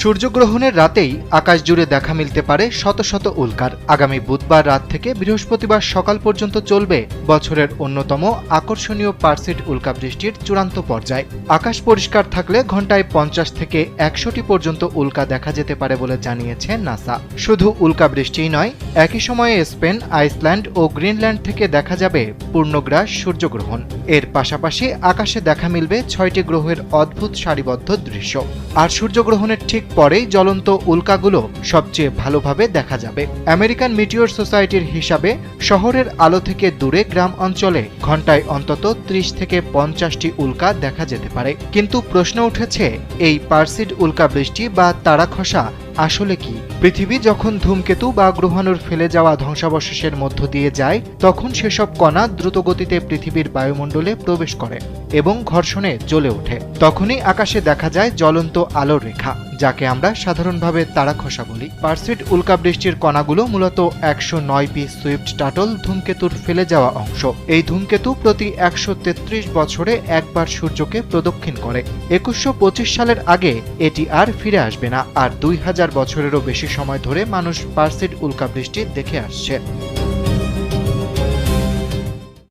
সূর্যগ্রহণের রাতেই আকাশ জুড়ে দেখা মিলতে পারে শত শত উল্কার। আগামী বুধবার রাত থেকে বৃহস্পতিবার সকাল পর্যন্ত চলবে বছরের অন্যতম আকর্ষণীয় পারসিড উল্কাবৃষ্টির চূড়ান্ত পর্যায়। আকাশ পরিষ্কার থাকলে ঘন্টায় 50 থেকে 100টি পর্যন্ত উল্কা দেখা যেতে পারে বলে জানিয়েছে নাসা। শুধু উল্কাবৃষ্টিই নয়, একই সময়ে স্পেন, আইসল্যান্ড ও গ্রিনল্যান্ড থেকে দেখা যাবে পূর্ণগ্রাস সূর্যগ্রহণ। এর পাশাপাশি আকাশে দেখা মিলবে 6টি গ্রহের অদ্ভুত সারিবদ্ধ দৃশ্য। আর সূর্যগ্রহণের ঠিক পরেই জ্বলন্ত উল্কাগুলো সবচেয়ে ভালোভাবে দেখা যাবে। আমেরিকান মিটিওর সোসাইটির হিসাবে শহরের আলো থেকে দূরে গ্রাম অঞ্চলে ঘন্টায় অন্তত 30 থেকে 50টি উল্কা দেখা যেতে পারে। কিন্তু প্রশ্ন উঠেছে, এই পারসিড উল্কাবৃষ্টি বা তারা খসা আসলে কি? পৃথিবী যখন ধূমকেতু বা গ্রহাণুর ফেলে যাওয়া ধ্বংসাবশেষের মধ্য দিয়ে যায়, তখন সেসব কণা দ্রুতগতিতে পৃথিবীর বায়ুমণ্ডলে প্রবেশ করে এবং ঘর্ষণে জ্বলে ওঠে। তখনই আকাশে দেখা যায় জ্বলন্ত আলোর রেখা, যাকে আমরা সাধারণভাবে তারা খসা বলি। পারসিড উল্কাবৃষ্টির কণাগুলো মূলত 109 পি সুইফট টাটল ধূমকেতুর ফেলে যাওয়া অংশ। এই ধূমকেতু প্রতি 133 বছরে একবার সূর্যকে প্রদক্ষিণ করে। 2125 সালের আগে এটি আর ফিরে আসবে না। আর 2000 বছরেরও বেশি সময় ধরে মানুষ পারসিড উল্কাবৃষ্টি দেখে আসছে।